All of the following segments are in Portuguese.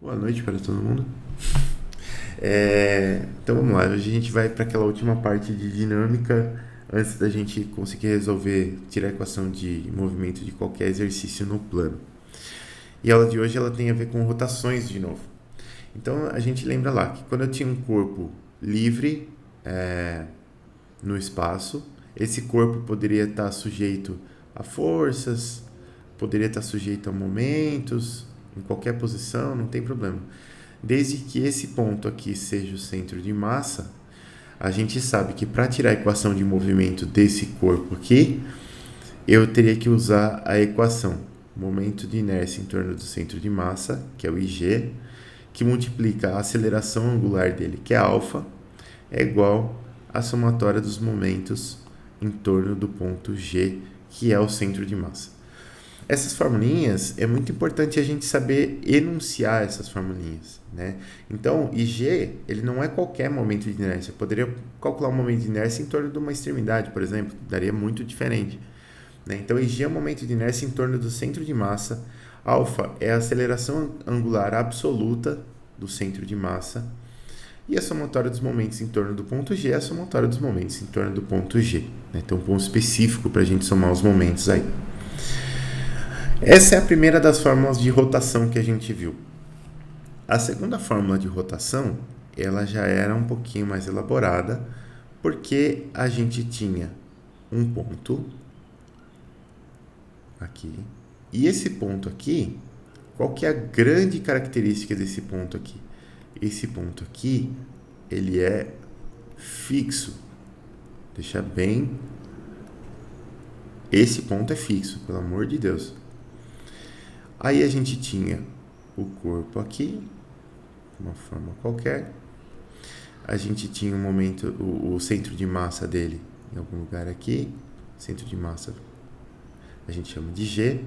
Boa noite para todo mundo. Então vamos lá, hoje a gente vai para aquela última parte de dinâmica antes da gente conseguir resolver, tirar a equação de movimento de qualquer exercício no plano. E a aula de hoje ela tem a ver com rotações de novo. Então a gente lembra lá que quando eu tinha um corpo livre no espaço, esse corpo poderia estar sujeito a forças, poderia estar sujeito a momentos, em qualquer posição, não tem problema. Desde que esse ponto aqui seja o centro de massa, a gente sabe que para tirar a equação de movimento desse corpo aqui, eu teria que usar a equação momento de inércia em torno do centro de massa, que é o IG, que multiplica a aceleração angular dele, que é alfa, é igual à somatória dos momentos em torno do ponto G, que é o centro de massa. Essas formulinhas, é muito importante a gente saber enunciar essas formulinhas, né? Então, IG, ele não é qualquer momento de inércia. Eu poderia calcular um momento de inércia em torno de uma extremidade, por exemplo, daria muito diferente, né? Então, IG é o momento de inércia em torno do centro de massa. Alfa é a aceleração angular absoluta do centro de massa. E a somatória dos momentos em torno do ponto G é a somatória dos momentos em torno do ponto G, né? Então, um ponto específico para a gente somar os momentos aí. Essa é a primeira das fórmulas de rotação que a gente viu. A segunda fórmula de rotação, ela já era um pouquinho mais elaborada, porque a gente tinha um ponto aqui, e esse ponto aqui, qual que é a grande característica desse ponto aqui? Esse ponto aqui, ele é fixo. Deixa bem... Esse ponto é fixo, pelo amor de Deus. Aí a gente tinha o corpo aqui, de uma forma qualquer. A gente tinha um momento, o centro de massa dele em algum lugar aqui. Centro de massa a gente chama de G.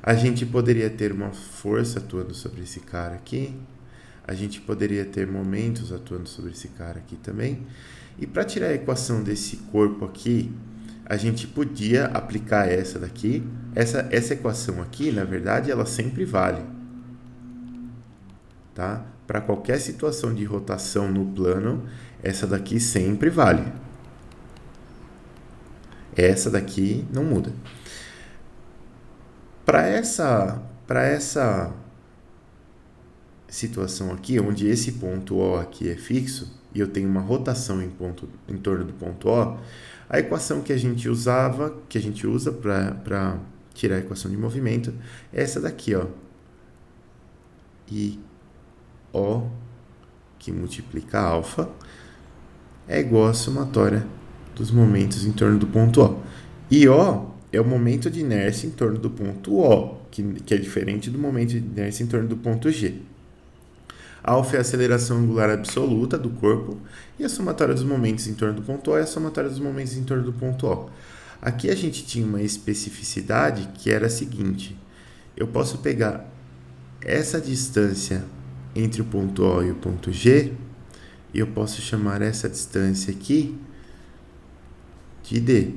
A gente poderia ter uma força atuando sobre esse cara aqui. A gente poderia ter momentos atuando sobre esse cara aqui também. E para tirar a equação desse corpo aqui, a gente podia aplicar essa daqui. Essa equação aqui, na verdade, ela sempre vale, tá? Para qualquer situação de rotação no plano, essa daqui sempre vale. Essa daqui não muda. Para essa situação aqui, onde esse ponto O aqui é fixo, e eu tenho uma rotação em torno do ponto O, a equação que a gente usava, que a gente usa para tirar a equação de movimento, é essa daqui, ó. I O, que multiplica alfa, é igual à somatória dos momentos em torno do ponto O. E O é o momento de inércia em torno do ponto O, que é diferente do momento de inércia em torno do ponto G. Alfa é a aceleração angular absoluta do corpo e a somatória dos momentos em torno do ponto O é a somatória dos momentos em torno do ponto O. Aqui a gente tinha uma especificidade que era a seguinte: eu posso pegar essa distância entre o ponto O e o ponto G e eu posso chamar essa distância aqui de D,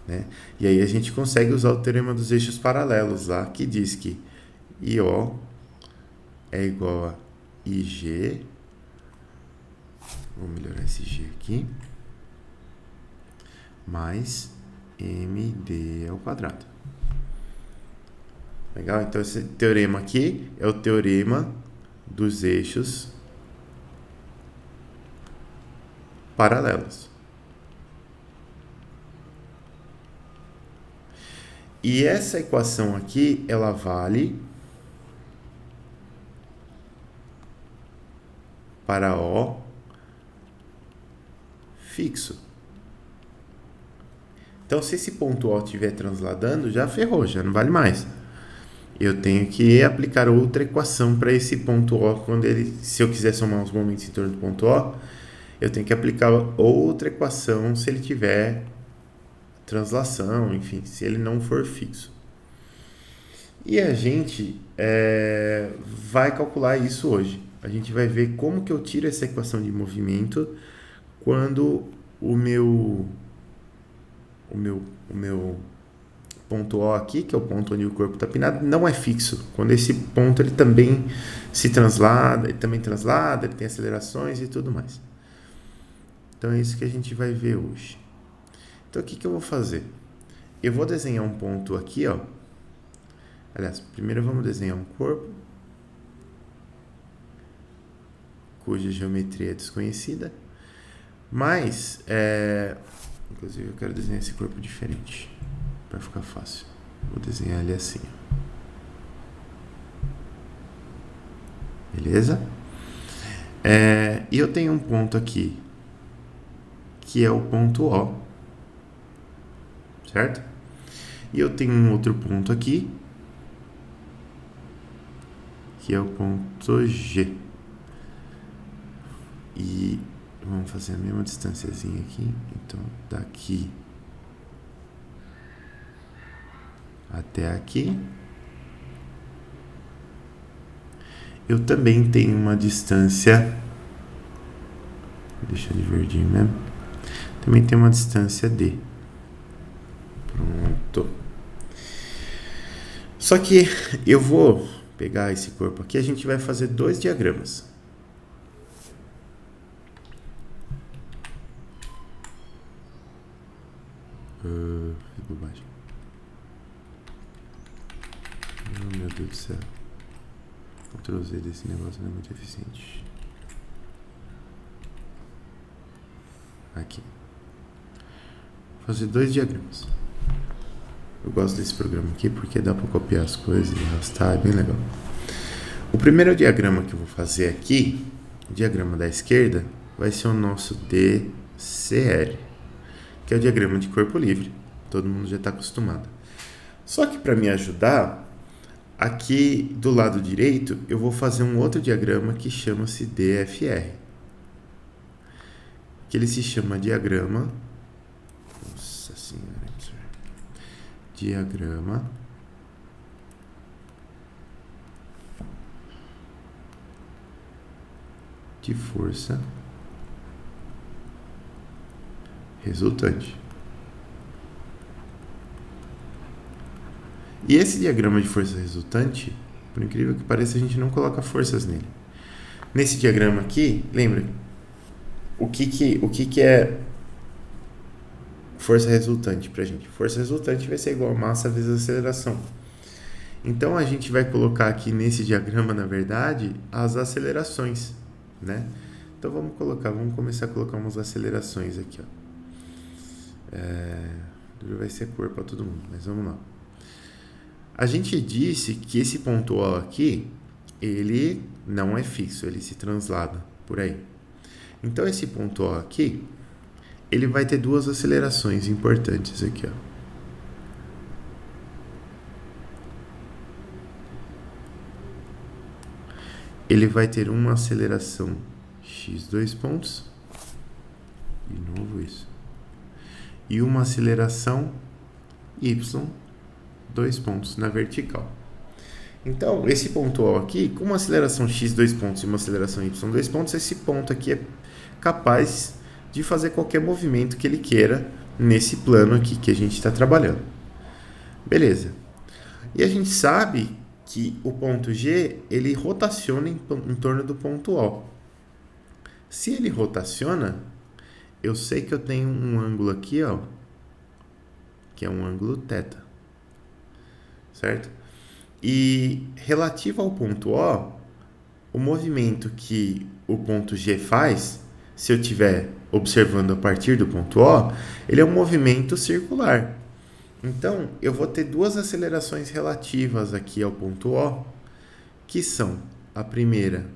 né? E aí a gente consegue usar o teorema dos eixos paralelos lá, que diz que IO é igual a IG, vou melhorar esse G aqui, mais MD ao quadrado. Legal? Então esse teorema aqui é o teorema dos eixos paralelos. E essa equação aqui, ela vale para O fixo. Então, se esse ponto O estiver transladando, já ferrou, já não vale mais. Eu tenho que aplicar outra equação para esse ponto O, se eu quiser somar os momentos em torno do ponto O, eu tenho que aplicar outra equação se ele tiver translação, enfim, se ele não for fixo. E a gente vai calcular isso hoje. A gente vai ver como que eu tiro essa equação de movimento quando o meu ponto O aqui, que é o ponto onde o corpo está pinado, não é fixo. Quando esse ponto ele também se translada, ele tem acelerações e tudo mais. Então é isso que a gente vai ver hoje. Então o que eu vou fazer? Eu vou desenhar um ponto aqui, ó. Aliás, primeiro vamos desenhar um corpo cuja geometria é desconhecida, mas, inclusive eu quero desenhar esse corpo diferente, para ficar fácil. Vou desenhar ele assim. Beleza? E eu tenho um ponto aqui, que é o ponto O, certo? E eu tenho um outro ponto aqui, que é o ponto G. E vamos fazer a mesma distânciazinha aqui. Então, daqui até aqui. Eu também tenho uma distância... Vou deixar de verdinho mesmo. Também tem uma distância D. Pronto. Só que eu vou pegar esse corpo aqui, a gente vai fazer 2 diagramas. Fiz bobagem. Oh, meu Deus do céu. Ctrl Z desse negócio não é muito eficiente. Aqui. Vou fazer 2 diagramas. Eu gosto desse programa aqui porque dá para copiar as coisas e arrastar, é bem legal. O primeiro diagrama que eu vou fazer aqui, o diagrama da esquerda, vai ser o nosso DCL, que é o diagrama de corpo livre. Todo mundo já está acostumado. Só que para me ajudar, aqui do lado direito, eu vou fazer um outro diagrama que chama-se DFR. Que ele se chama diagrama... Nossa senhora. Diagrama de força resultante. E esse diagrama de força resultante, por incrível que pareça, a gente não coloca forças nele. Nesse diagrama aqui, lembra? O que é força resultante pra gente? Força resultante vai ser igual a massa vezes aceleração. Então a gente vai colocar aqui nesse diagrama, na verdade, as acelerações, né? Então vamos começar a colocar umas acelerações aqui, ó. Vai ser cor para todo mundo, mas vamos lá. A gente disse que esse ponto O aqui, ele não é fixo, ele se translada por aí. Então esse ponto O aqui, ele vai ter 2 acelerações importantes aqui, ó. Ele vai ter uma aceleração x 2 pontos, de novo isso, e uma aceleração y 2 pontos na vertical. Então, esse ponto O aqui, com uma aceleração x 2 pontos e uma aceleração y 2 pontos, esse ponto aqui é capaz de fazer qualquer movimento que ele queira nesse plano aqui que a gente está trabalhando. Beleza. E a gente sabe que o ponto G, ele rotaciona em torno do ponto O. Se ele rotaciona, eu sei que eu tenho um ângulo aqui, ó, que é um ângulo θ. Certo? E relativo ao ponto O, o movimento que o ponto G faz, se eu estiver observando a partir do ponto O, ele é um movimento circular. Então, eu vou ter 2 acelerações relativas aqui ao ponto O, que são a primeira, vou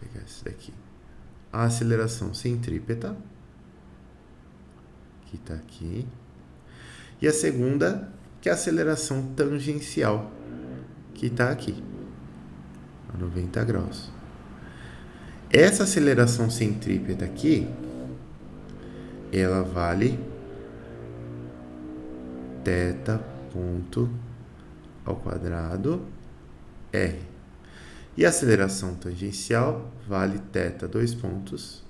pegar esse daqui, a aceleração centrípeta, que está aqui, e a segunda, que é a aceleração tangencial, que está aqui, a 90 graus. Essa aceleração centrípeta aqui, ela vale θ ponto ao quadrado R. E a aceleração tangencial vale θ 2 pontos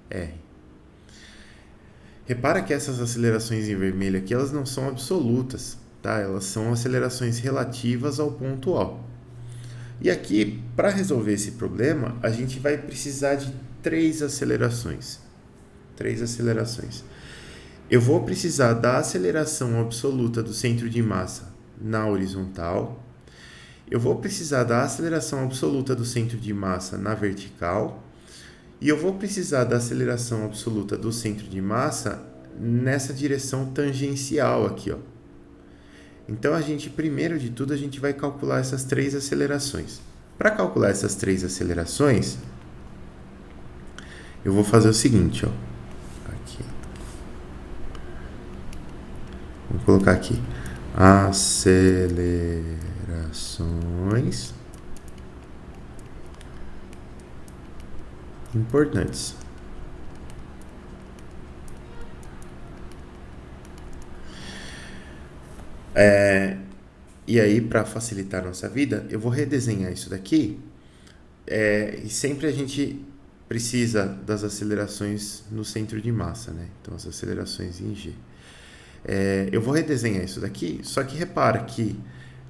R. Repara que essas acelerações em vermelho aqui, elas não são absolutas, tá? Elas são acelerações relativas ao ponto O. E aqui, para resolver esse problema, a gente vai precisar de três acelerações. Eu vou precisar da aceleração absoluta do centro de massa na horizontal. Eu vou precisar da aceleração absoluta do centro de massa na vertical. E eu vou precisar da aceleração absoluta do centro de massa nessa direção tangencial aqui, ó. Então, primeiro de tudo, a gente vai calcular essas três acelerações. Para calcular essas três acelerações, eu vou fazer o seguinte, ó. Aqui. Vou colocar aqui. Acelerações importantes. E aí, para facilitar a nossa vida, eu vou redesenhar isso daqui. E sempre a gente precisa das acelerações no centro de massa, né? Então, as acelerações em G. Eu vou redesenhar isso daqui, só que repara que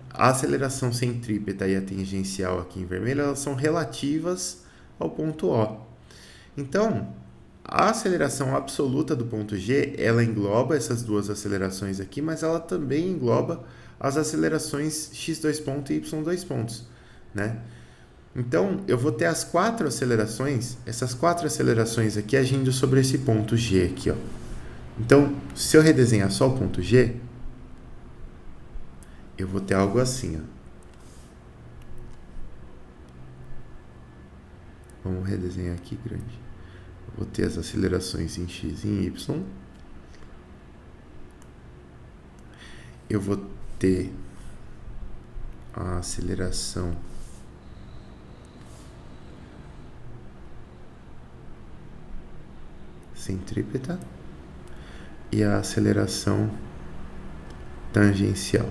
a aceleração centrípeta e a tangencial aqui em vermelho, elas são relativas ao ponto O. Então, a aceleração absoluta do ponto G, ela engloba essas duas acelerações aqui, mas ela também engloba as acelerações x2 pontos e y2 pontos, né? Então, eu vou ter as quatro acelerações, essas quatro acelerações aqui agindo sobre esse ponto G aqui, ó. Então, se eu redesenhar só o ponto G, eu vou ter algo assim, ó. Vamos redesenhar aqui grande. Eu vou ter as acelerações em x e em y. Eu vou ter a aceleração centrípeta e a aceleração tangencial.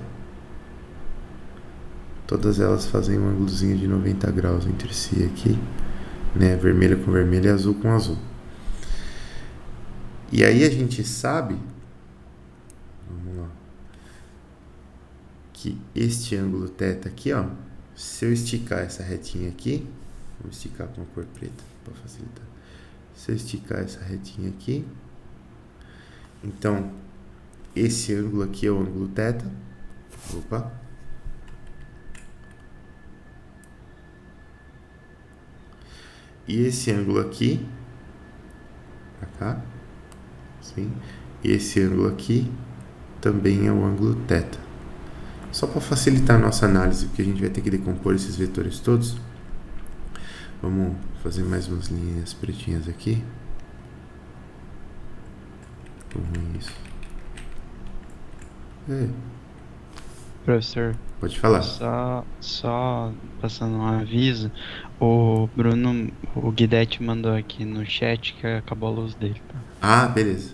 Todas elas fazem um ângulozinho de 90 graus entre si aqui, né? Vermelho com vermelho e azul com azul. E aí a gente sabe, vamos lá, que este ângulo θ aqui, ó, se eu esticar essa retinha aqui, vamos esticar com a cor preta para facilitar. Se eu esticar essa retinha aqui, então esse ângulo aqui é o ângulo θ. Opa. E esse ângulo aqui, pra cá, sim. E esse ângulo aqui também é o ângulo θ. Só para facilitar a nossa análise, porque a gente vai ter que decompor esses vetores todos. Vamos fazer mais umas linhas pretinhas aqui. Como isso? Professor, Pode falar. só passando um aviso, o Guidetti mandou aqui no chat que acabou a luz dele, tá? Ah, beleza.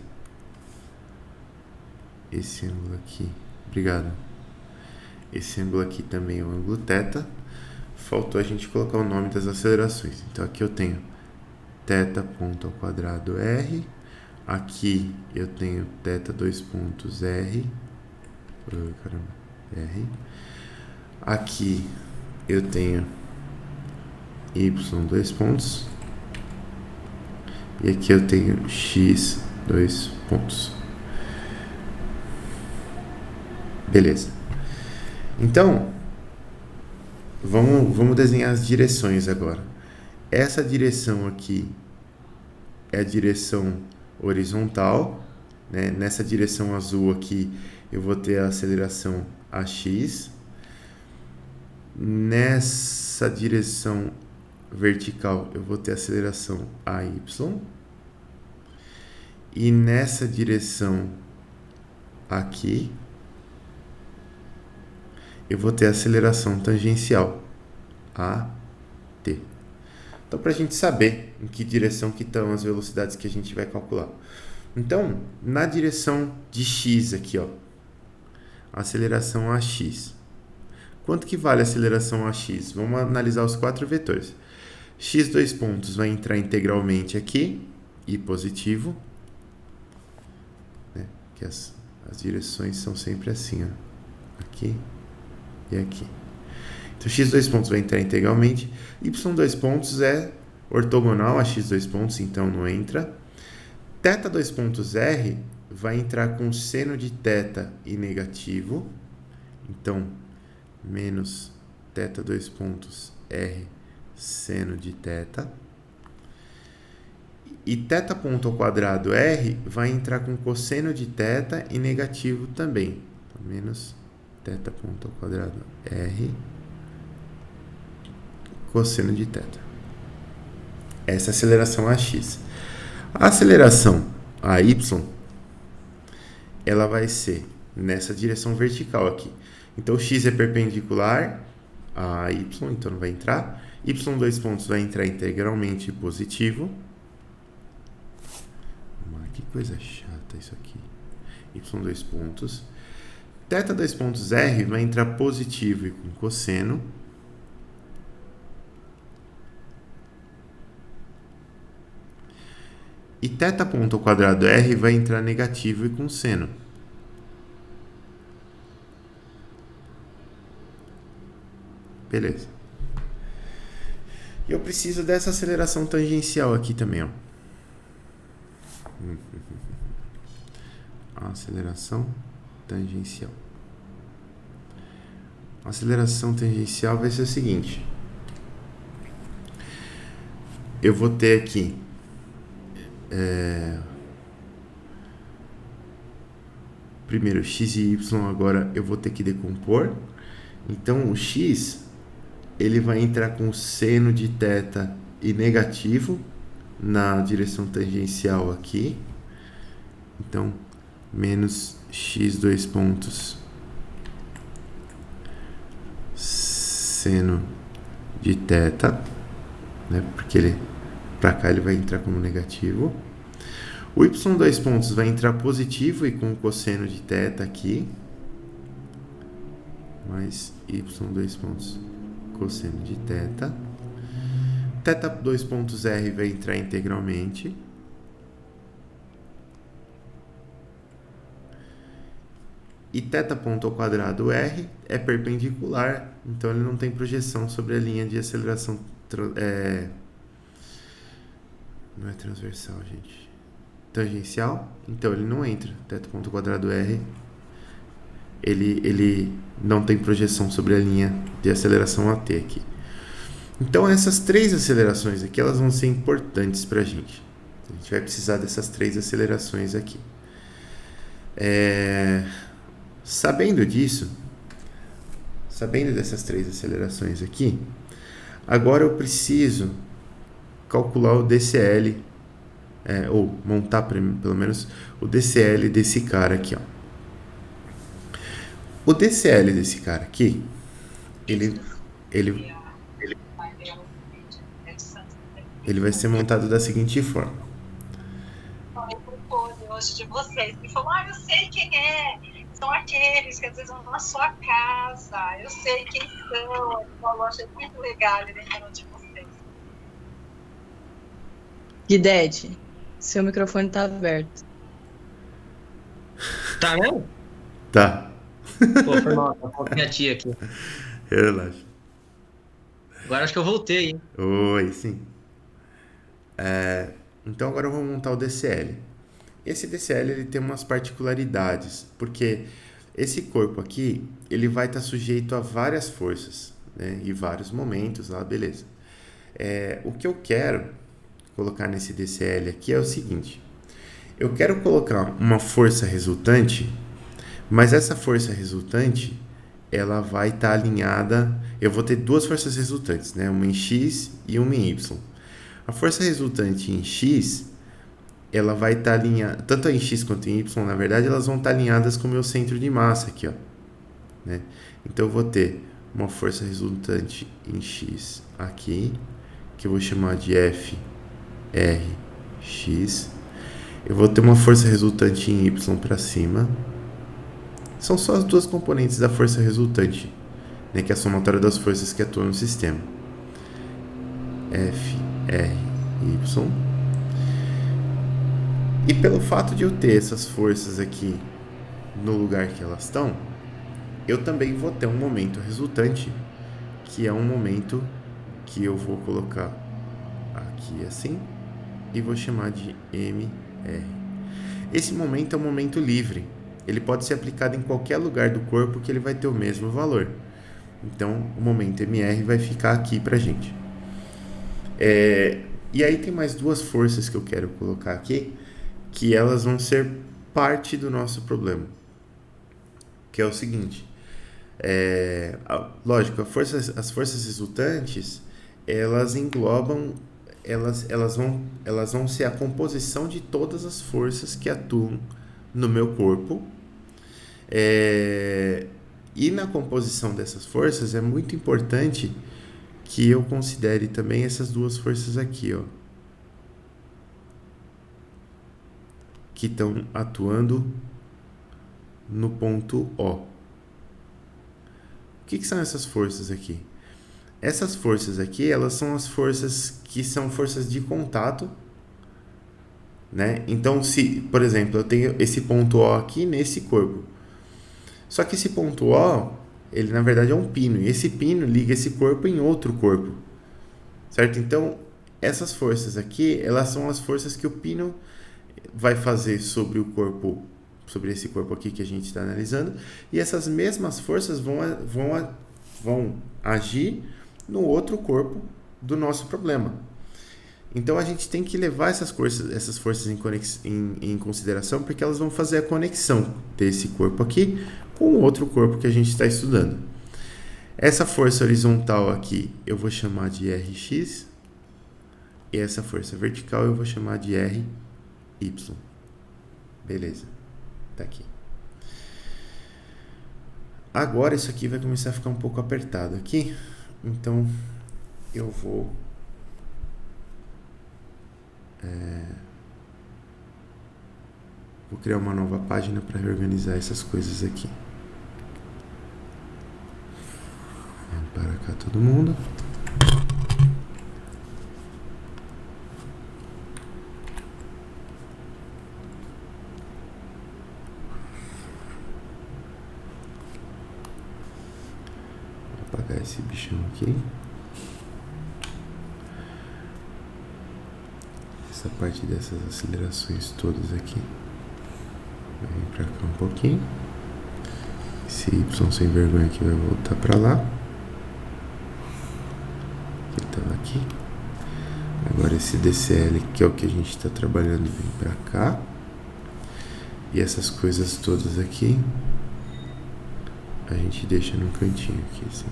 Esse ângulo aqui, obrigado. Esse ângulo aqui também é o ângulo θ. Faltou a gente colocar o nome das acelerações. Então aqui eu tenho θ ponto ao quadrado R. Aqui eu tenho θ 2 pontos R. R. Aqui eu tenho y 2 pontos. E aqui eu tenho x 2 pontos. Beleza. Então, vamos desenhar as direções agora. Essa direção aqui é a direção horizontal, né? Nessa direção azul aqui eu vou ter a aceleração AX. Nessa direção vertical eu vou ter a aceleração AY. E nessa direção aqui eu vou ter a aceleração tangencial AT. Então, para a gente saber em que direção que estão as velocidades que a gente vai calcular. Então, na direção de x aqui, ó, a aceleração AX. Quanto que vale a aceleração AX? Vamos analisar os quatro vetores. X 2 pontos vai entrar integralmente aqui, e positivo. que as direções são sempre assim, ó. Aqui e aqui. Então, x dois pontos vai entrar integralmente. Y dois pontos é ortogonal a x dois pontos, então não entra. Θ dois pontos R vai entrar com seno de θ e negativo. Então, menos θ dois pontos R seno de θ. E θ ponto ao quadrado R vai entrar com cosseno de θ e negativo também. Então, menos θ ponto ao quadrado R cosseno de θ. Essa é a aceleração AX. A aceleração AY, ela vai ser nessa direção vertical aqui. Então, x é perpendicular a y, então não vai entrar. Y dois pontos vai entrar integralmente positivo. Que coisa chata isso aqui. Y dois pontos. Θ dois pontos R vai entrar positivo e com cosseno. E θ ponto ao quadrado R vai entrar negativo e com seno. Beleza. E eu preciso dessa aceleração tangencial aqui também, ó. Aceleração tangencial. A aceleração tangencial vai ser o seguinte. Eu vou ter aqui primeiro x e y, agora eu vou ter que decompor. Então o x ele vai entrar com seno de θ e negativo na direção tangencial aqui. Então menos x dois pontos seno de θ, né? Porque ele para cá ele vai entrar como negativo. O y dois pontos vai entrar positivo e com o cosseno de θ aqui, mais y dois pontos cosseno de θ. Θ dois pontos R vai entrar integralmente. E θ ponto ao quadrado R é perpendicular, então ele não tem projeção sobre a linha de aceleração. Não é transversal, gente. Tangencial, então ele não entra. θ ponto ao quadrado R, ele não tem projeção sobre a linha de aceleração AT aqui. Então essas três acelerações aqui, elas vão ser importantes para a gente. A gente vai precisar dessas três acelerações aqui. Sabendo disso, sabendo dessas três acelerações aqui, agora eu preciso calcular o DCL, ou montar pelo menos o DCL desse cara aqui, ó. O DCL desse cara aqui, ele vai ser montado da seguinte forma. Hoje de vocês, ele falou, eu sei quem é. São aqueles que às vezes vão na sua casa. Eu sei quem são. Ele falou, achei muito legal ele lembrando de vocês. Guidete, seu microfone tá aberto. Tá mesmo? Tá. Pô, foi mal, tá com a minha tia aqui. Relaxa. Agora acho que eu voltei, hein? Oi, sim. Então agora eu vou montar o DCL. Esse DCL ele tem umas particularidades, porque esse corpo aqui ele vai estar sujeito a várias forças, né, e vários momentos lá, beleza. O que eu quero colocar nesse DCL aqui é o seguinte: eu quero colocar uma força resultante, mas essa força resultante ela vai estar alinhada. Eu vou ter duas forças resultantes, né, uma em x e uma em y. A força resultante em x ela vai estar alinhada, tanto em x quanto em y, na verdade, elas vão estar alinhadas com o meu centro de massa aqui, ó, né? Então, eu vou ter uma força resultante em x aqui, que eu vou chamar de F, R, X. Eu vou ter uma força resultante em y para cima. São só as duas componentes da força resultante, né, que é a somatória das forças que atuam no sistema. F, R, Y. E pelo fato de eu ter essas forças aqui no lugar que elas estão, eu também vou ter um momento resultante, que é um momento que eu vou colocar aqui assim e vou chamar de MR. Esse momento é um momento livre. Ele pode ser aplicado em qualquer lugar do corpo que ele vai ter o mesmo valor. Então, o momento MR vai ficar aqui pra gente. E aí tem mais duas forças que eu quero colocar aqui, que elas vão ser parte do nosso problema. Que é o seguinte, lógico, as forças resultantes, elas englobam, elas vão ser a composição de todas as forças que atuam no meu corpo. E na composição dessas forças é muito importante que eu considere também essas duas forças aqui, ó, que estão atuando no ponto O. O que são essas forças aqui? Essas forças aqui, elas são as forças que são forças de contato, né? Então, se, por exemplo, eu tenho esse ponto O aqui nesse corpo, só que esse ponto O, ele na verdade é um pino, e esse pino liga esse corpo em outro corpo, certo? Então, essas forças aqui, elas são as forças que o pino vai fazer sobre o corpo, sobre esse corpo aqui que a gente está analisando, e essas mesmas forças vão agir no outro corpo do nosso problema. Então a gente tem que levar essas forças em consideração, porque elas vão fazer a conexão desse corpo aqui com o outro corpo que a gente está estudando. Essa força horizontal aqui eu vou chamar de Rx, e essa força vertical eu vou chamar de Ry. Beleza, tá aqui. Agora isso aqui vai começar a ficar um pouco apertado aqui, então eu vou criar uma nova página para reorganizar essas coisas aqui. Vamos para cá todo mundo. Vou apagar esse bichão aqui. Essa parte dessas acelerações todas aqui. Vem pra cá um pouquinho. Esse Y sem vergonha aqui vai voltar pra lá. Que tava aqui. Agora esse DCL, que é o que a gente está trabalhando, vem pra cá. E essas coisas todas aqui a gente deixa num cantinho aqui assim.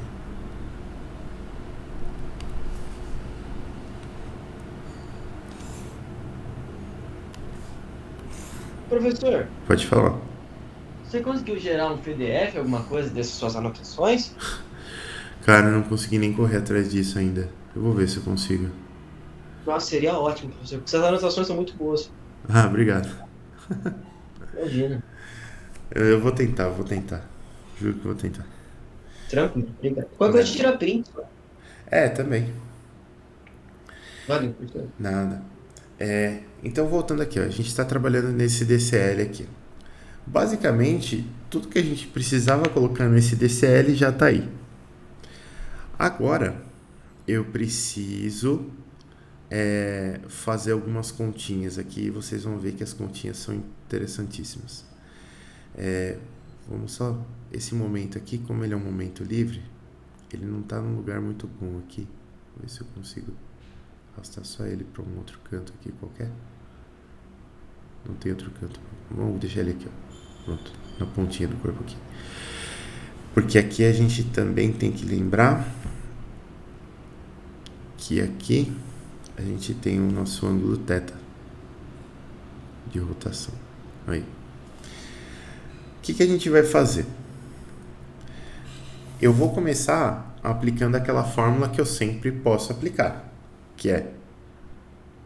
Professor, Pode falar. você conseguiu gerar um PDF, alguma coisa dessas suas anotações? Cara, eu não consegui nem correr atrás disso ainda. Eu vou ver se eu consigo. Nossa, seria ótimo, professor, porque essas anotações são muito boas. Ah, obrigado. Imagina. Eu vou tentar. Juro que eu vou tentar. Tranquilo, obrigado. Qualquer coisa tira print. Também. Valeu, professor. Nada. Então, voltando aqui, ó, a gente está trabalhando nesse DCL aqui. Basicamente, tudo que a gente precisava colocar nesse DCL já está aí. Agora, eu preciso fazer algumas continhas aqui e vocês vão ver que as continhas são interessantíssimas. Vamos só... Esse momento aqui, como ele é um momento livre, ele não está num lugar muito bom aqui. Vou ver se eu consigo arrastar só ele para um outro canto aqui qualquer. Não tem outro canto. Vamos deixar ele aqui, ó. Pronto, na pontinha do corpo aqui. Porque aqui a gente também tem que lembrar que aqui a gente tem o nosso ângulo θ de rotação. Aí. O que a gente vai fazer? Eu vou começar aplicando aquela fórmula que eu sempre posso aplicar, que é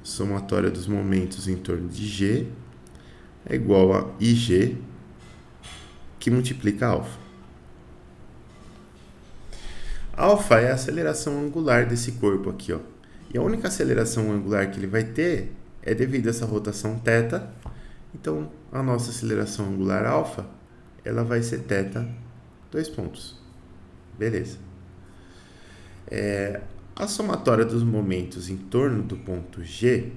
somatória dos momentos em torno de G é igual a IG, que multiplica alfa. Alfa é a aceleração angular desse corpo aqui, ó. E a única aceleração angular que ele vai ter é devido a essa rotação θ. Então, a nossa aceleração angular alfa ela vai ser θ, 2 pontos. Beleza. A somatória dos momentos em torno do ponto G,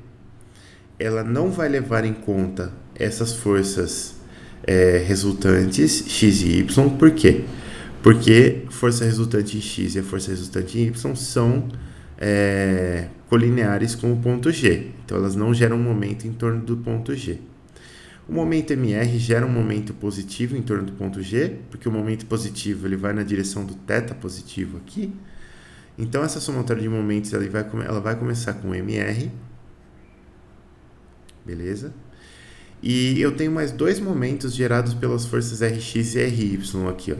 ela não vai levar em conta essas forças resultantes x e y. Por quê? Porque força resultante em x e a força resultante em y são colineares com o ponto G. Então, elas não geram momento em torno do ponto G. O momento MR gera um momento positivo em torno do ponto G, porque o momento positivo ele vai na direção do θ positivo aqui. Então, essa somatória de momentos ela vai começar com MR. Beleza? E eu tenho mais 2 momentos gerados pelas forças Rx e Ry aqui. Ó.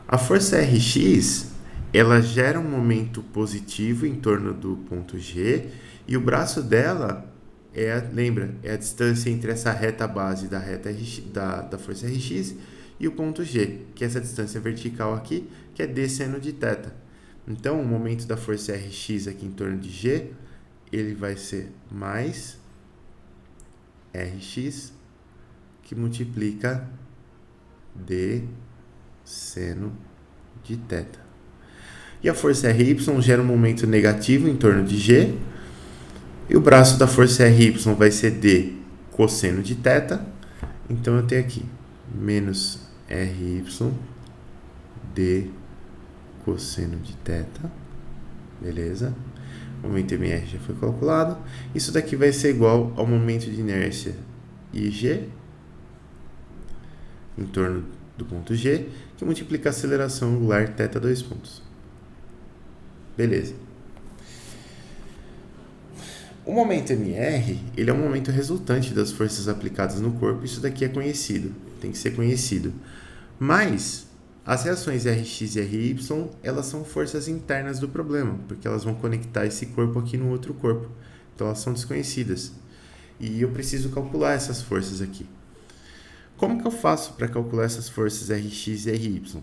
A força Rx, ela gera um momento positivo em torno do ponto G, e o braço dela lembra, é a distância entre essa reta base da reta da força Rx e o ponto G, que é essa distância vertical aqui, que é d seno de θ. Então, o momento da força Rx aqui em torno de G, ele vai ser mais Rx, que multiplica d seno de θ. E a força Ry gera um momento negativo em torno de G, e o braço da força Ry vai ser d cosseno de θ. Então, eu tenho aqui menos Ry d cosseno de θ. Beleza? O momento MR já foi calculado. Isso daqui vai ser igual ao momento de inércia IG em torno do ponto G, que multiplica a aceleração angular θ, 2 pontos. Beleza. O momento MR, ele é um momento resultante das forças aplicadas no corpo. Isso daqui é conhecido, tem que ser conhecido. Mas as reações Rx e Ry, elas são forças internas do problema, porque elas vão conectar esse corpo aqui no outro corpo. Então, elas são desconhecidas. E eu preciso calcular essas forças aqui. Como que eu faço para calcular essas forças Rx e Ry?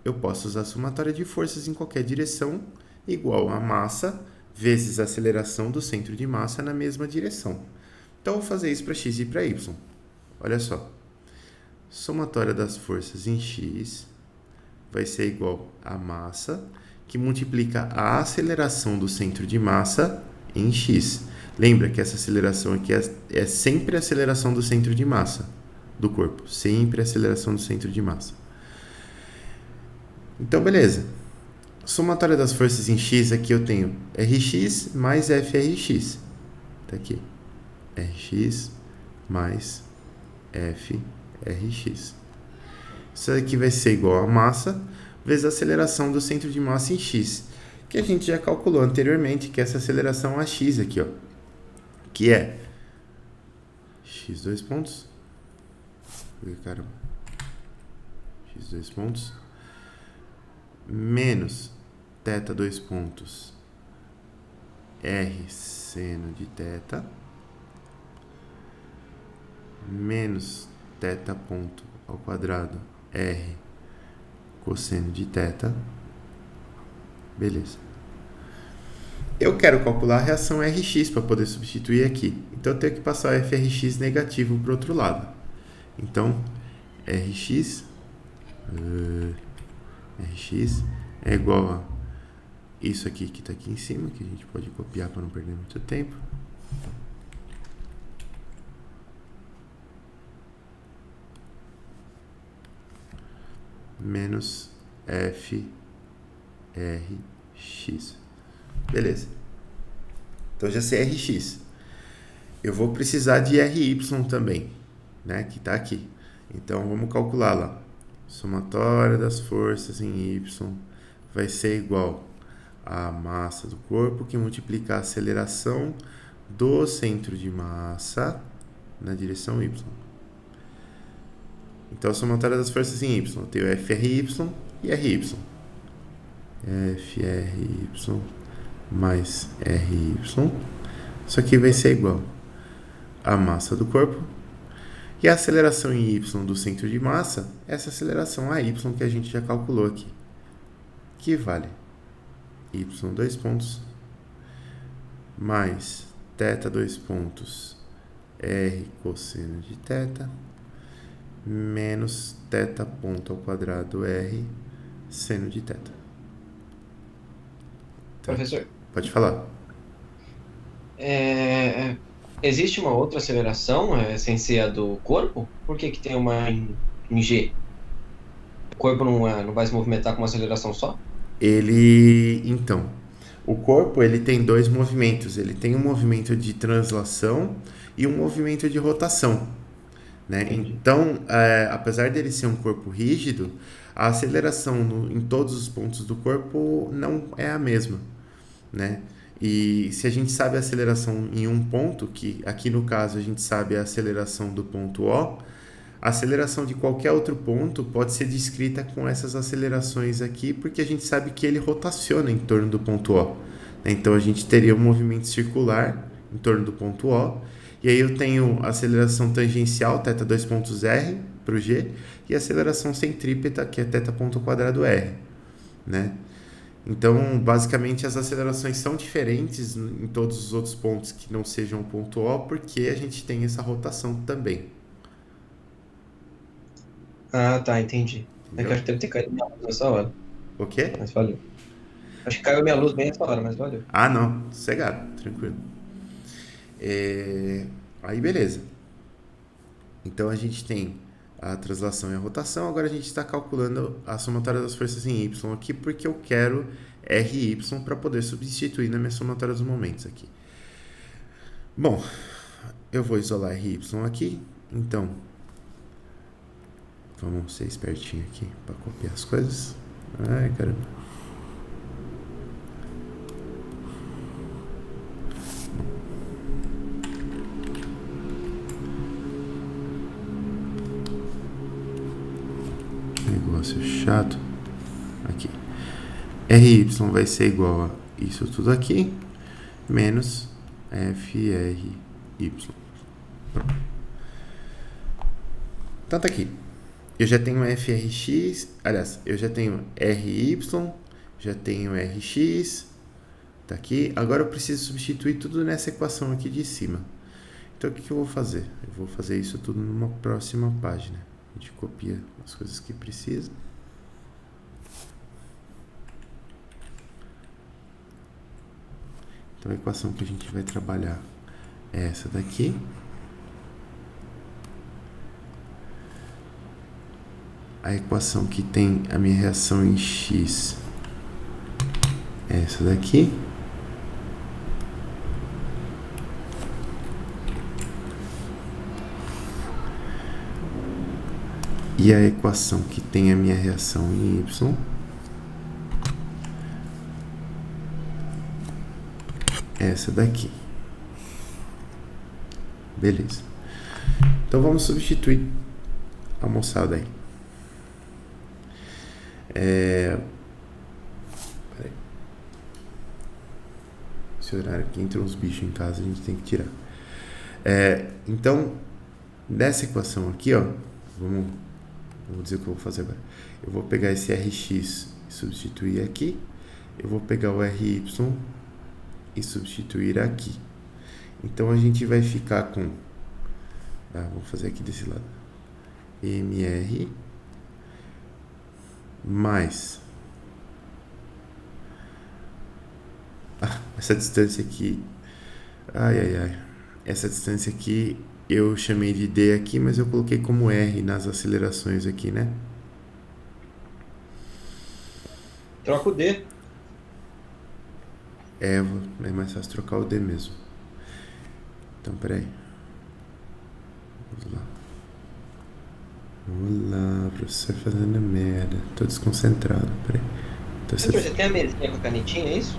Eu posso usar a somatória de forças em qualquer direção, igual a massa vezes a aceleração do centro de massa na mesma direção. Então, eu vou fazer isso para x e para y. Olha só. Somatória das forças em x vai ser igual a massa, que multiplica a aceleração do centro de massa em x. Lembra que essa aceleração aqui é sempre a aceleração do centro de massa do corpo. Sempre a aceleração do centro de massa. Então, beleza. Somatória das forças em x, aqui eu tenho Rx mais FRx. Tá aqui. Rx mais FRx. Isso aqui vai ser igual a massa vezes a aceleração do centro de massa em x, que a gente já calculou anteriormente, que é essa aceleração AX aqui, ó, que é x, 2 pontos, caramba, x, 2 pontos, menos θ, 2 pontos, r seno de θ, menos θ ponto ao quadrado r cosseno de θ. Beleza. Eu quero calcular a reação Rx para poder substituir aqui. Então, eu tenho que passar o FRx negativo para o outro lado. Então, Rx é igual a isso aqui que está aqui em cima, que a gente pode copiar para não perder muito tempo. Menos FRx. Beleza. Então, já sei Rx. Eu vou precisar de Ry também, né? Que está aqui. Então, vamos calcular lá. Somatória das forças em y vai ser igual a massa do corpo, que multiplica a aceleração do centro de massa na direção y. Então, a somatória das forças em y, eu tenho FRy e Ry. FRy mais Ry. Isso aqui vai ser igual a massa do corpo. E a aceleração em y do centro de massa, essa aceleração AY que a gente já calculou aqui, que vale y, 2 pontos, mais θ, 2 pontos, r cosseno de θ, menos θ ponto ao quadrado R seno de θ. Tá? Professor, Pode falar. existe uma outra aceleração sem ser a do corpo? Por que que tem uma em G? O corpo não vai se movimentar com uma aceleração só? Então, o corpo ele tem dois movimentos. Ele tem um movimento de translação e um movimento de rotação, né? Entendi. Então, apesar dele ser um corpo rígido, a aceleração em todos os pontos do corpo não é a mesma, né? E se a gente sabe a aceleração em um ponto, que aqui no caso a gente sabe a aceleração do ponto O, a aceleração de qualquer outro ponto pode ser descrita com essas acelerações aqui, porque a gente sabe que ele rotaciona em torno do ponto O, né? Então a gente teria um movimento circular em torno do ponto O, e aí eu tenho a aceleração tangencial, θ2 pontos R, para o G, e a aceleração centrípeta, que é θ ponto ao quadrado R, né? Então, basicamente, as acelerações são diferentes em todos os outros pontos que não sejam o ponto O, porque a gente tem essa rotação também. Ah, tá, entendi. É que Entendeu? eu acho que deve ter caído minha luz nessa hora, O quê? mas valeu. Acho que caiu minha luz bem nessa hora, mas valeu. Ah, não. Sossegado. Tranquilo. Aí, beleza. Então, a gente tem a translação e a rotação. Agora, a gente está calculando a somatória das forças em Y aqui, porque eu quero RY para poder substituir na minha somatória dos momentos aqui. Bom, eu vou isolar RY aqui. Então, vamos ser espertinho aqui para copiar as coisas. Ai, caramba. Negócio chato. Aqui. RY vai ser igual a isso tudo aqui, menos FRY. Pronto. Então tá aqui. Eu já tenho FRX, aliás, eu já tenho RY, já tenho RX, tá aqui. Agora eu preciso substituir tudo nessa equação aqui de cima. Então o que eu vou fazer? Eu vou fazer isso tudo numa próxima página. A gente copia as coisas que precisa. Então a equação que a gente vai trabalhar é essa daqui. A equação que tem a minha reação em X é essa daqui. E a equação que tem a minha reação em Y é essa daqui. Beleza. Então vamos substituir a moçada aí. Peraí. Esse horário aqui entra uns bichos em casa, a gente tem que tirar. Então, nessa equação aqui, ó, vamos dizer o que eu vou fazer agora. Eu vou pegar esse RX e substituir aqui. Eu vou pegar o RY e substituir aqui. Então a gente vai ficar com, vou fazer aqui desse lado, MR mais essa distância aqui, essa distância aqui eu chamei de D aqui, mas eu coloquei como R nas acelerações aqui, né? Troca o D. É mais fácil trocar o D mesmo. Então, peraí. Vamos lá, professor fazendo merda. Tô desconcentrado, peraí. Então, Você tem a mesinha com a canetinha, é isso?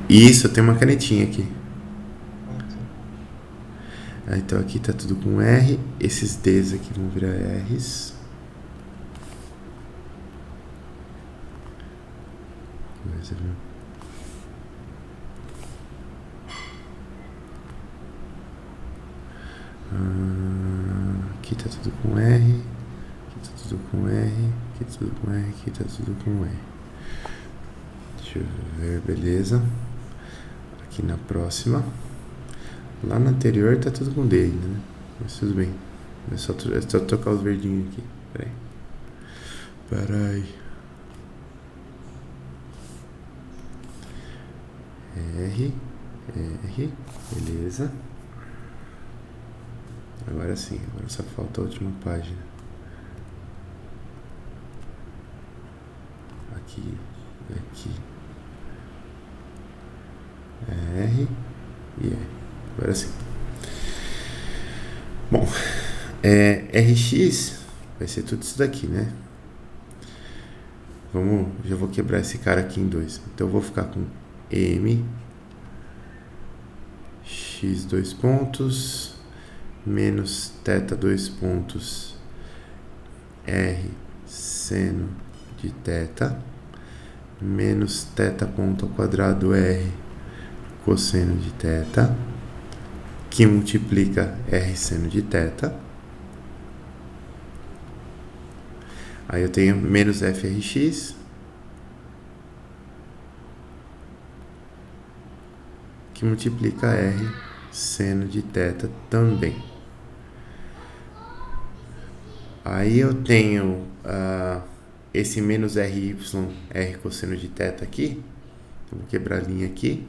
Isso, eu tenho uma canetinha aqui. Então aqui tá tudo com R. Esses Ds aqui vão virar Rs. Aqui tá tudo com R. Aqui tá tudo com R. Aqui tá tudo com R. Aqui tá tudo com R. Deixa eu ver, beleza. Aqui na próxima. Lá na anterior tá tudo com D ainda, né? Mas tudo bem. É só tocar os verdinhos aqui. Peraí. R, beleza. Agora sim, agora só falta a última página. Aqui. R e R. Agora sim. Bom, RX vai ser tudo isso daqui, né? Já vou quebrar esse cara aqui em dois. Então eu vou ficar com M X 2 pontos menos θ 2 pontos R seno de θ menos θ ponto ao quadrado R cosseno de θ, que multiplica R seno de θ. Aí eu tenho menos FRX, que multiplica R seno de θ também. Aí eu tenho esse menos RY, R cosseno de θ aqui. Vou quebrar a linha aqui.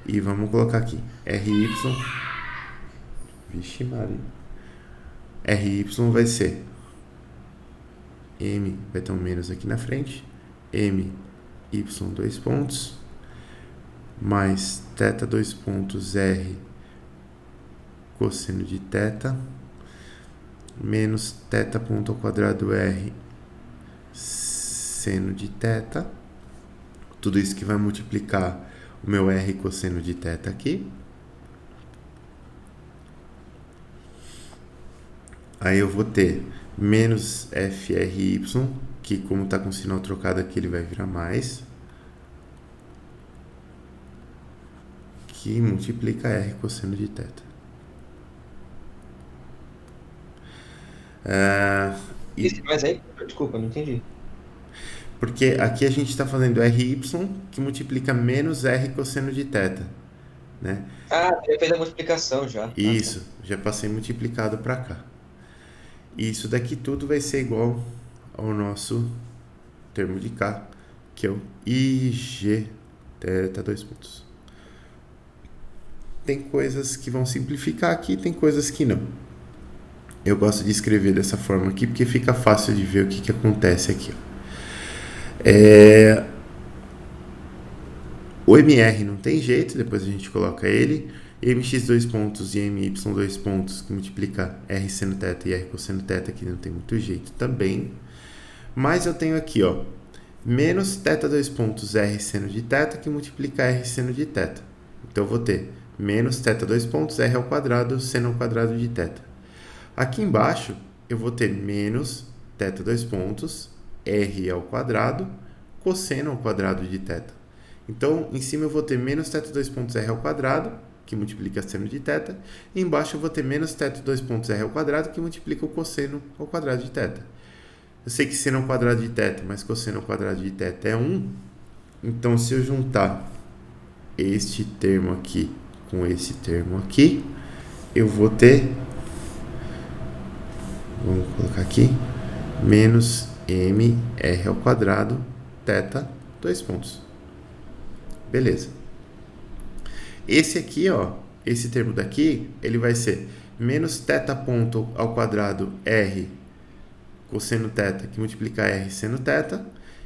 E vamos colocar aqui. RY. Vixe Maria. RY vai ser M, vai ter um menos aqui na frente. M, Y 2 pontos. Mais θ 2 pontos R cosseno de θ. Menos θ ponto ao quadrado R seno de θ. Tudo isso que vai multiplicar o meu R cosseno de θ aqui. Aí eu vou ter menos FRY, que como está com o sinal trocado aqui, ele vai virar mais. Que multiplica R cosseno de θ. Mas aí, desculpa, não entendi. Porque aqui a gente está fazendo RY, que multiplica menos R cosseno de θ, né? Ah, já fez a multiplicação já. Isso, já passei multiplicado para cá. E isso daqui tudo vai ser igual ao nosso termo de cá, que é o IG θ 2 pontos. Tem coisas que vão simplificar aqui, tem coisas que não. Eu gosto de escrever dessa forma aqui, porque fica fácil de ver o que acontece aqui, ó. O MR não tem jeito, depois a gente coloca ele. MX 2 pontos e MY 2 pontos, que multiplica R seno θ e R cosseno θ, que não tem muito jeito também. Mas eu tenho aqui, ó, menos θ 2 pontos R seno de θ, que multiplica R seno de θ. Então eu vou ter menos θ 2 pontos R ao quadrado seno ao quadrado de θ. Aqui embaixo eu vou ter menos θ 2 pontos R ao quadrado cosseno ao quadrado de θ. Então, em cima eu vou ter menos θ 2 pontos R ao quadrado, que multiplica seno de θ, e embaixo eu vou ter menos θ 2 pontos R ao quadrado, que multiplica o cosseno ao quadrado de θ. Eu sei que seno ao quadrado de θ, mas cosseno ao quadrado de θ é 1. Então, se eu juntar este termo aqui com esse termo aqui, eu vou ter, vamos colocar aqui, menos mr ao quadrado θ 2 pontos. Beleza. Esse aqui, ó, esse termo daqui, ele vai ser menos θ ponto ao quadrado r cosseno θ, que multiplica r seno θ.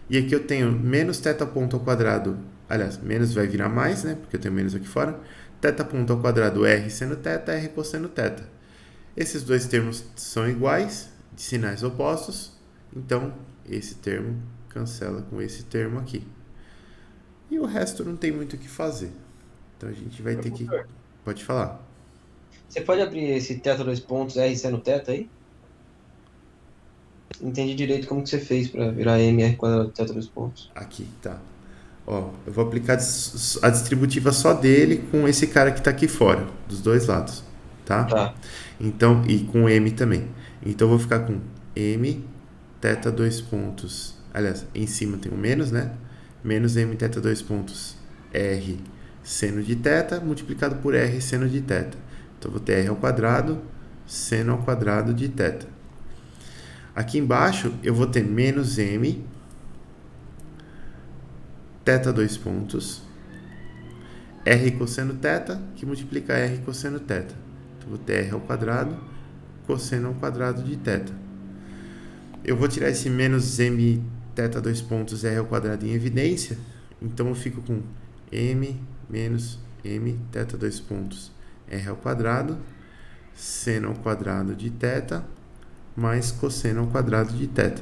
E aqui eu tenho menos θ ponto ao quadrado, aliás, menos vai virar mais, né, porque eu tenho menos aqui fora. θ ponto ao quadrado r seno θ, r cosseno θ. Esses dois termos são iguais, de sinais opostos. Então, esse termo cancela com esse termo aqui. E o resto não tem muito o que fazer. Então a gente vai ter que... Pode falar. Você pode abrir esse θ 2 pontos R seno θ aí? Entendi direito como que você fez para virar mr quadrado θ 2 pontos. Aqui, tá. Ó, eu vou aplicar a distributiva só dele com esse cara que tá aqui fora, dos dois lados, tá? Tá. Então, e com M também. Então eu vou ficar com M θ 2 pontos. Aliás, em cima tem um menos, né? Menos m θ 2 pontos r seno de θ multiplicado por r seno de θ. Então, eu vou ter r ao quadrado seno ao quadrado de θ. Aqui embaixo eu vou ter menos m, θ 2 pontos, r cosseno θ, que multiplica r cosseno θ. Então, vou ter r ao quadrado, cosseno ao quadrado de θ. Eu vou tirar esse menos m, θ 2 pontos, r ao quadrado em evidência. Então, eu fico com m menos m, θ 2 pontos, r ao quadrado, seno ao quadrado de θ, mais cosseno ao quadrado de θ.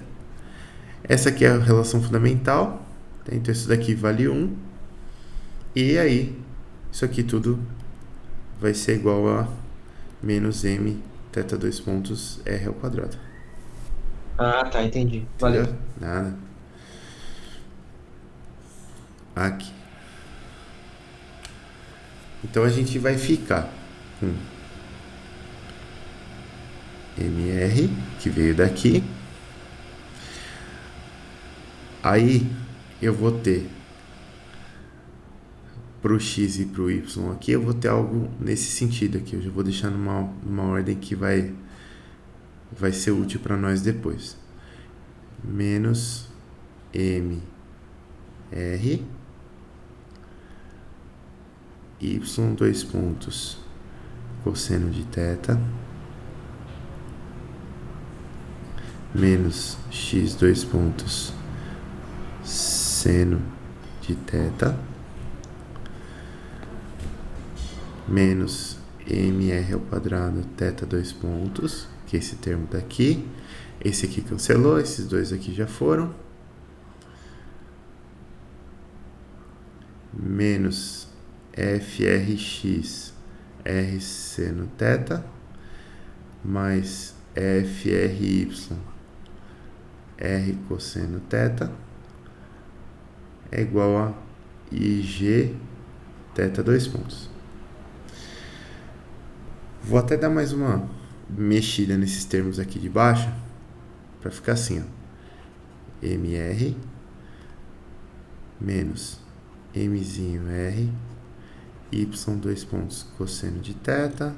Essa aqui é a relação fundamental. Então, isso daqui vale 1. E aí, isso aqui tudo vai ser igual a menos m, θ 2 pontos, r ao quadrado. Ah, tá, entendi. Valeu. Entendeu? Nada. Aqui. Então, a gente vai ficar com mr, que veio daqui. Aí, eu vou ter para o x e para o y aqui, eu vou ter algo nesse sentido aqui. Eu já vou deixar numa ordem que vai ser útil para nós depois. Menos mr y 2 pontos cosseno de θ menos x 2 pontos seno de θ menos mr ao quadrado θ 2 pontos, que é esse termo daqui. Esse aqui cancelou, esses dois aqui já foram. Menos frx r seno θ mais fry r cosseno θ é igual a ig θ 2 pontos. Vou até dar mais uma mexida nesses termos aqui de baixo para ficar assim, ó. mr menos mzinho r y 2 pontos cosseno de θ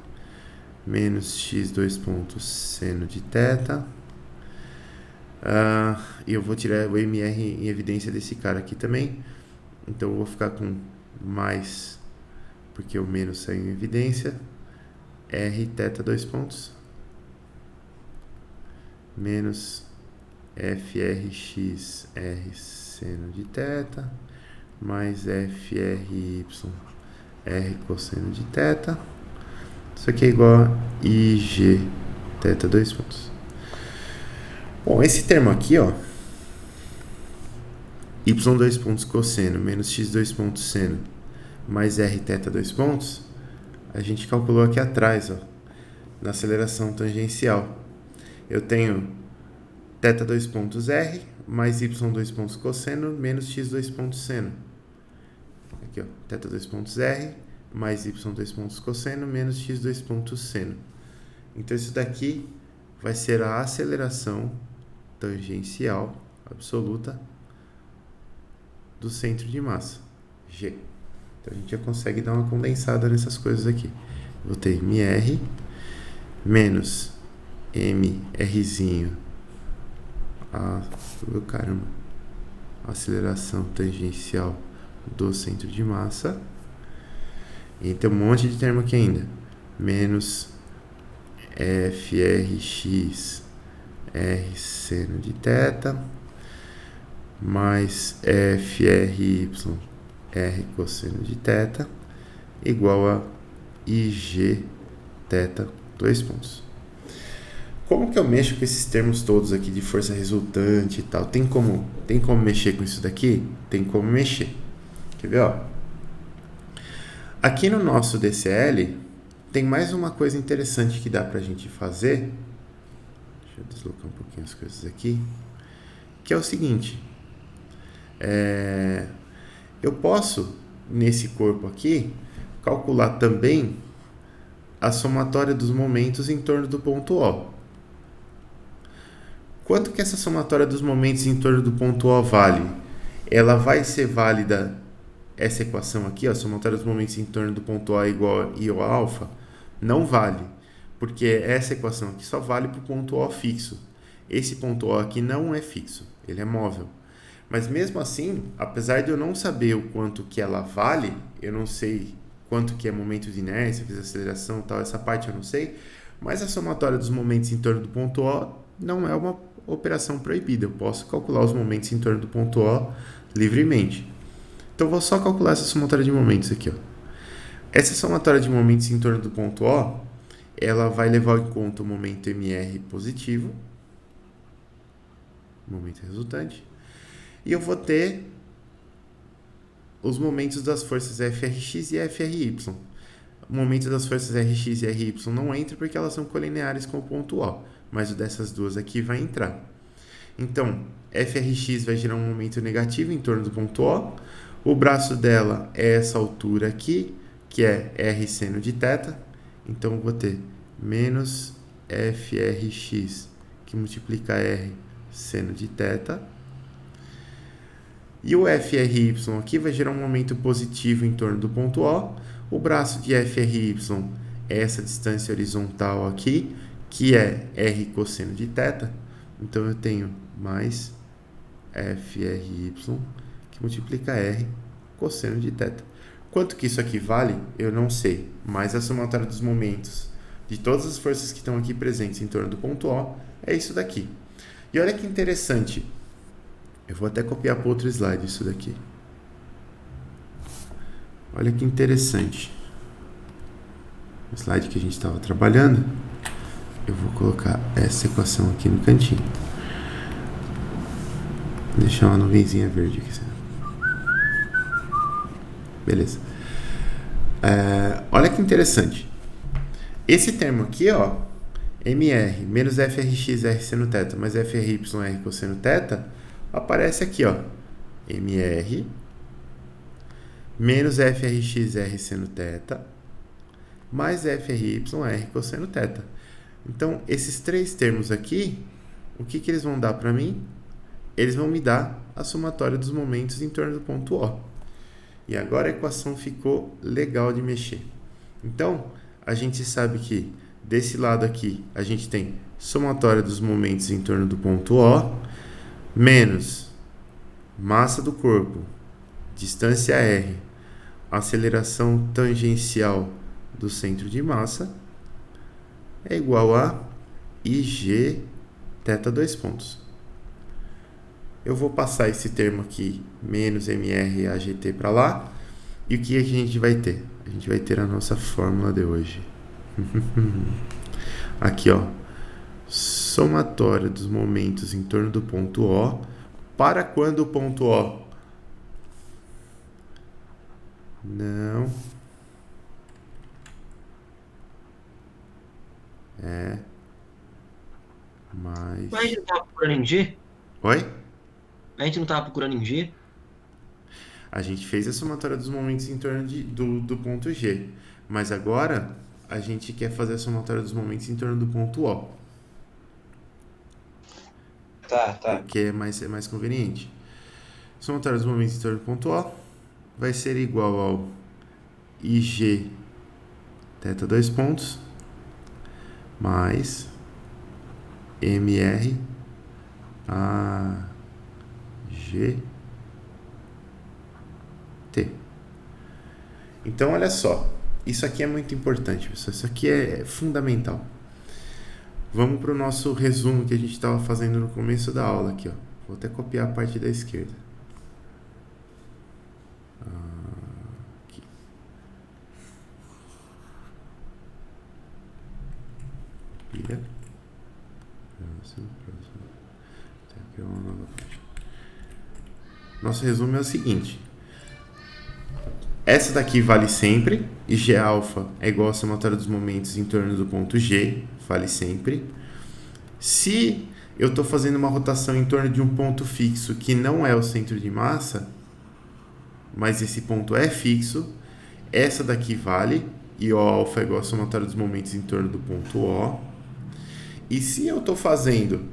menos x 2 pontos seno de θ. E eu vou tirar o mr em evidência desse cara aqui também. Então, eu vou ficar com mais, porque o menos saiu em evidência, r θ 2 pontos menos frx r seno de θ mais fry r cosseno de θ. Isso aqui é igual a ig θ 2 pontos. Bom, esse termo aqui, ó, y 2 pontos cosseno menos x 2 pontos seno mais r θ 2 pontos, a gente calculou aqui atrás, ó, na aceleração tangencial. Eu tenho θ 2 pontos r mais y 2 pontos cosseno menos x 2 pontos seno. Aqui, ó, θ 2 pontos r mais y 2 pontos cosseno menos x 2 pontos seno. Então, isso daqui vai ser a aceleração tangencial absoluta do centro de massa, G. Então, a gente já consegue dar uma condensada nessas coisas aqui. Vou ter mr menos mrzinho, caramba, aceleração tangencial do centro de massa. E tem um monte de termo aqui ainda. Menos frx r seno de θ mais fry r cosseno de θ igual a ig θ 2 pontos. Como que eu mexo com esses termos todos aqui de força resultante e tal? Tem como mexer com isso daqui? Tem como mexer. Quer ver, ó? Aqui no nosso DCL tem mais uma coisa interessante que dá pra gente fazer. Deixa eu deslocar um pouquinho as coisas aqui. Que é o seguinte. Eu posso, nesse corpo aqui, calcular também a somatória dos momentos em torno do ponto O. Quanto que essa somatória dos momentos em torno do ponto O vale? Ela vai ser válida, essa equação aqui, a somatória dos momentos em torno do ponto O é igual a I ou a alfa? Não vale, porque essa equação aqui só vale para o ponto O fixo. Esse ponto O aqui não é fixo, ele é móvel. Mas mesmo assim, apesar de eu não saber o quanto que ela vale, eu não sei quanto que é momento de inércia, fiz aceleração e tal, essa parte eu não sei, mas a somatória dos momentos em torno do ponto O não é uma operação proibida. Eu posso calcular os momentos em torno do ponto O livremente. Então, eu vou só calcular essa somatória de momentos aqui, ó. Essa somatória de momentos em torno do ponto O, ela vai levar em conta o momento MR positivo, momento resultante, e eu vou ter os momentos das forças FRX e FRY. O momento das forças RX e RY não entra porque elas são colineares com o ponto O, mas o dessas duas aqui vai entrar. Então, FRX vai gerar um momento negativo em torno do ponto O, o braço dela é essa altura aqui, que é R seno de θ, então eu vou ter menos FRX, que multiplica R seno de θ, e o FRY aqui vai gerar um momento positivo em torno do ponto O, o braço de FRY é essa distância horizontal aqui, que é R cosseno de θ, então eu tenho mais FRY, que multiplica R cosseno de θ. Quanto que isso aqui vale, eu não sei, mas a somatória dos momentos de todas as forças que estão aqui presentes em torno do ponto O é isso daqui. E olha que interessante, eu vou até copiar para outro slide isso daqui. Olha que interessante. O slide que a gente estava trabalhando, eu vou colocar essa equação aqui no cantinho. Vou deixar uma nuvenzinha verde aqui. Beleza. Olha que interessante. Esse termo aqui, ó, MR menos FRX R seno θ mais FRY R cosseno θ, aparece aqui, ó, MR menos FRX R seno θ mais FRY R cosseno θ. Então, esses três termos aqui, o que eles vão dar para mim? Eles vão me dar a somatória dos momentos em torno do ponto O. E agora a equação ficou legal de mexer. Então, a gente sabe que desse lado aqui a gente tem somatória dos momentos em torno do ponto O menos massa do corpo, distância R, aceleração tangencial do centro de massa é igual a IG θ 2 pontos. Eu vou passar esse termo aqui, menos MR AGT para lá. E o que a gente vai ter? A gente vai ter a nossa fórmula de hoje. Aqui, ó. Somatória dos momentos em torno do ponto O para quando o ponto O não é mais... Mas a gente não tava procurando em G? Oi? A gente não tava procurando em G? A gente fez a somatória dos momentos em torno do ponto G. Mas agora a gente quer fazer a somatória dos momentos em torno do ponto O. Tá. Porque é mais conveniente. Somatória dos momentos em torno do ponto O vai ser igual ao IG θ 2 pontos mais MR AGT. Então, olha só. Isso aqui é muito importante, pessoal. Isso aqui é fundamental. Vamos para o nosso resumo que a gente estava fazendo no começo da aula aqui, ó. Vou até copiar a parte da esquerda. Aqui. Copia. Próximo. Até criar uma nova página. Nosso resumo é o seguinte. Essa daqui vale sempre, e G-alfa é igual a somatória dos momentos em torno do ponto G, vale sempre. Se eu estou fazendo uma rotação em torno de um ponto fixo que não é o centro de massa, mas esse ponto é fixo, essa daqui vale, e O-alfa é igual a somatória dos momentos em torno do ponto O. E se eu estou fazendo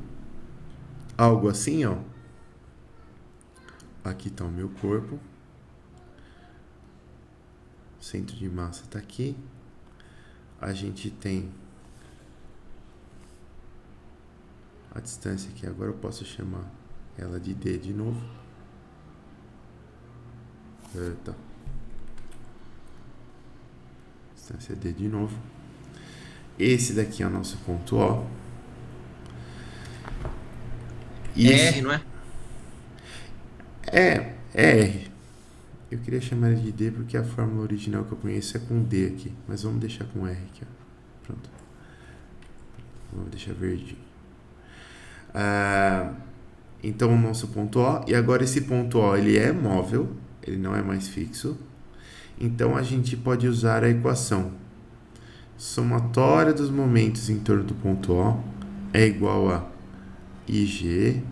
algo assim, ó, aqui está o meu corpo. Centro de massa está aqui. A gente tem a distância aqui. Agora eu posso chamar ela de D de novo. Tá. Distância D de novo. Esse daqui é o nosso ponto O. É R, não é? É R. Eu queria chamar ele de D porque a fórmula original que eu conheço é com D aqui. Mas vamos deixar com R aqui, ó. Pronto. Vamos deixar verdinho. Então, o nosso ponto O. E agora esse ponto O, ele é móvel. Ele não é mais fixo. Então, a gente pode usar a equação. Somatória dos momentos em torno do ponto O é igual a IG,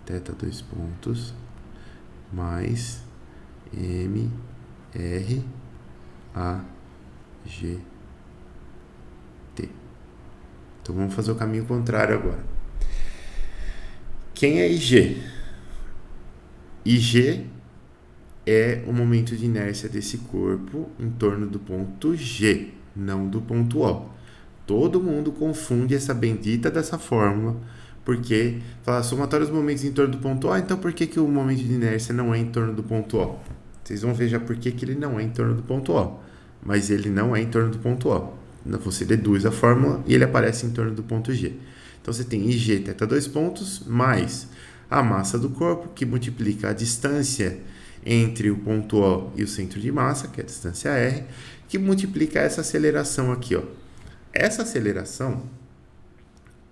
θ 2 pontos, mais M, R, A, G, T. Então, vamos fazer o caminho contrário agora. Quem é IG? IG é o momento de inércia desse corpo em torno do ponto G, não do ponto O. Todo mundo confunde essa bendita dessa fórmula, porque fala somatório dos momentos em torno do ponto O, então por que o momento de inércia não é em torno do ponto O? Vocês vão ver já por que ele não é em torno do ponto O, mas ele não é em torno do ponto O. Você deduz a fórmula e ele aparece em torno do ponto G. Então você tem IG, θ 2 pontos, mais a massa do corpo, que multiplica a distância entre o ponto O e o centro de massa, que é a distância R, que multiplica essa aceleração aqui, ó. Essa aceleração,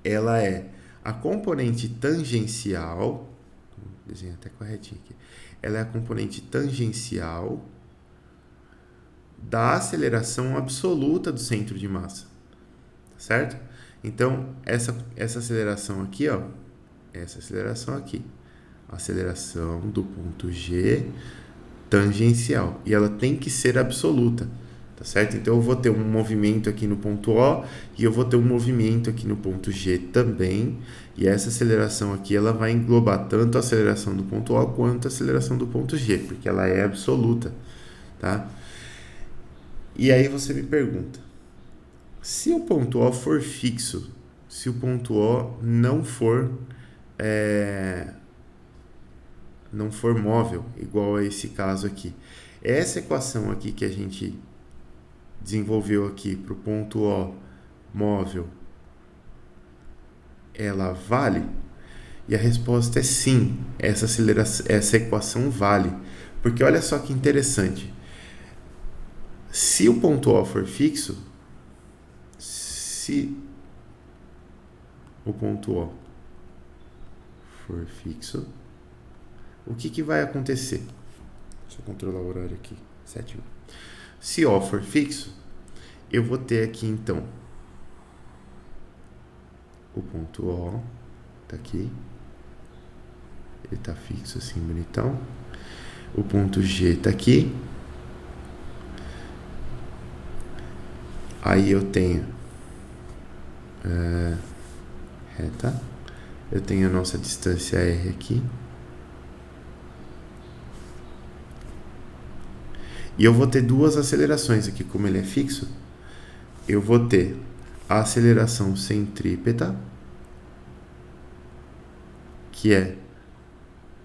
ela é a componente tangencial, vou desenhar até corretinho aqui, ela é a componente tangencial da aceleração absoluta do centro de massa, certo? Então, essa aceleração aqui, ó, essa aceleração aqui, aceleração do ponto G tangencial, e ela tem que ser absoluta, tá certo? Então eu vou ter um movimento aqui no ponto O e eu vou ter um movimento aqui no ponto G também, e essa aceleração aqui ela vai englobar tanto a aceleração do ponto O quanto a aceleração do ponto G, porque ela é absoluta, tá? E aí você me pergunta, se o ponto O for fixo, se o ponto O não for móvel, igual a esse caso aqui. Essa equação aqui que a gente desenvolveu aqui para o ponto O móvel, ela vale? E a resposta é sim, essa equação vale. Porque olha só que interessante. Se o ponto O for fixo, se o ponto O for fixo, o que vai acontecer? Deixa eu controlar o horário aqui. 7. Se O for fixo, eu vou ter aqui então o ponto O, tá aqui. Ele tá fixo assim, bonitão. O ponto G tá aqui. Aí eu tenho reta. Eu tenho a nossa distância R aqui. E eu vou ter duas acelerações aqui, como ele é fixo. Eu vou ter a aceleração centrípeta, que é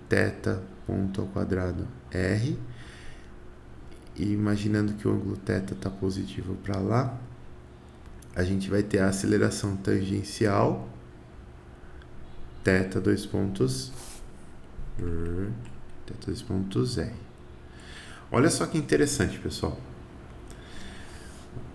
θ ponto ao quadrado R. E imaginando que o ângulo θ está positivo para lá, a gente vai ter a aceleração tangencial, θ 2 pontos, θ 2 pontos R. Olha só que interessante, pessoal.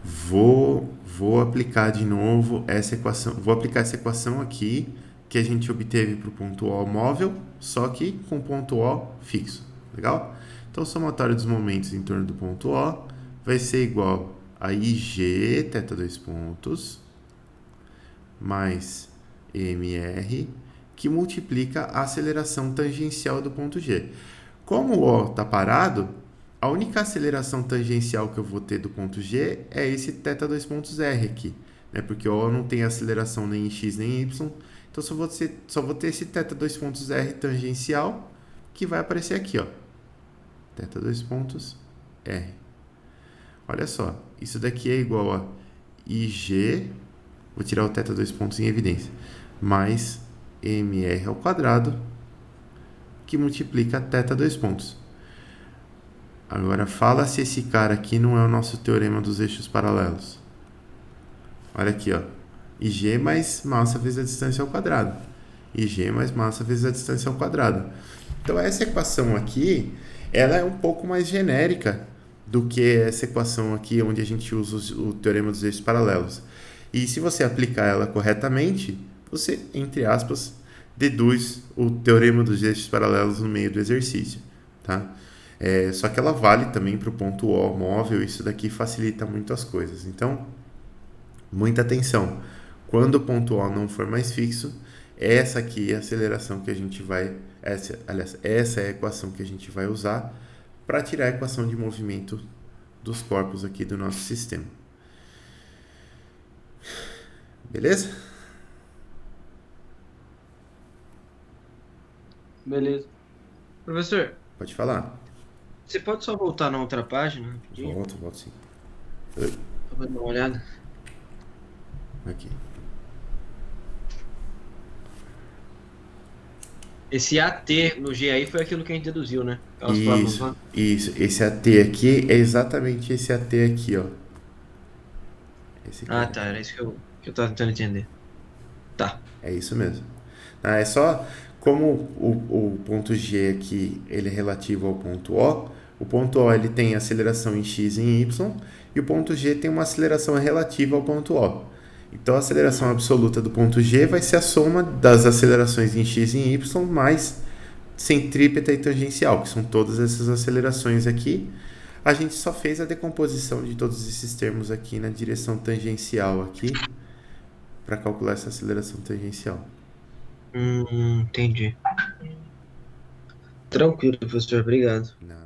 Vou aplicar de novo essa equação. Vou aplicar essa equação aqui que a gente obteve para o ponto O móvel, só que com ponto O fixo. Legal? Então, o somatório dos momentos em torno do ponto O vai ser igual a IG, θ 2 pontos, mais MR, que multiplica a aceleração tangencial do ponto G. Como o O está parado, a única aceleração tangencial que eu vou ter do ponto G é esse θ 2 pontos R aqui, né? Porque o O não tem aceleração nem em x nem em y, então só vou ter esse θ 2 pontos R tangencial, que vai aparecer aqui, ó, θ 2 pontos R. Olha só, isso daqui é igual a IG, vou tirar o θ 2 pontos em evidência, mais mr ao quadrado, que multiplica θ dois pontos. Agora fala se esse cara aqui não é o nosso teorema dos eixos paralelos. Olha aqui, ó. IG mais massa vezes a distância ao quadrado. IG mais massa vezes a distância ao quadrado. Então essa equação aqui, ela é um pouco mais genérica do que essa equação aqui, onde a gente usa o teorema dos eixos paralelos. E se você aplicar ela corretamente, você, entre aspas, deduz o teorema dos eixos paralelos no meio do exercício, tá? Só que ela vale também para o ponto O móvel, isso daqui facilita muito as coisas. Então, muita atenção. Quando o ponto O não for mais fixo, essa aqui é a aceleração que a gente vai... essa é a equação que a gente vai usar para tirar a equação de movimento dos corpos aqui do nosso sistema. Beleza? Beleza. Professor, Pode falar. você pode só voltar na outra página rapidinho? Volto sim. Pra dar uma olhada. Aqui. Esse AT no G aí foi aquilo que a gente deduziu, né? Aquelas provas lá. Isso. Esse AT aqui é exatamente esse AT aqui, ó. Esse Ah, aqui. tá. Era isso que eu tava tentando entender. Tá. É isso mesmo. É só como o ponto G aqui ele é relativo ao ponto o ponto O ele tem aceleração em x e em y, e o ponto G tem uma aceleração relativa ao ponto O. Então a aceleração absoluta do ponto G vai ser a soma das acelerações em x e em y mais centrípeta e tangencial, que são todas essas acelerações aqui. A gente só fez a decomposição de todos esses termos aqui na direção tangencial aqui, para calcular essa aceleração tangencial. Entendi. Tranquilo, professor. Obrigado. Nada.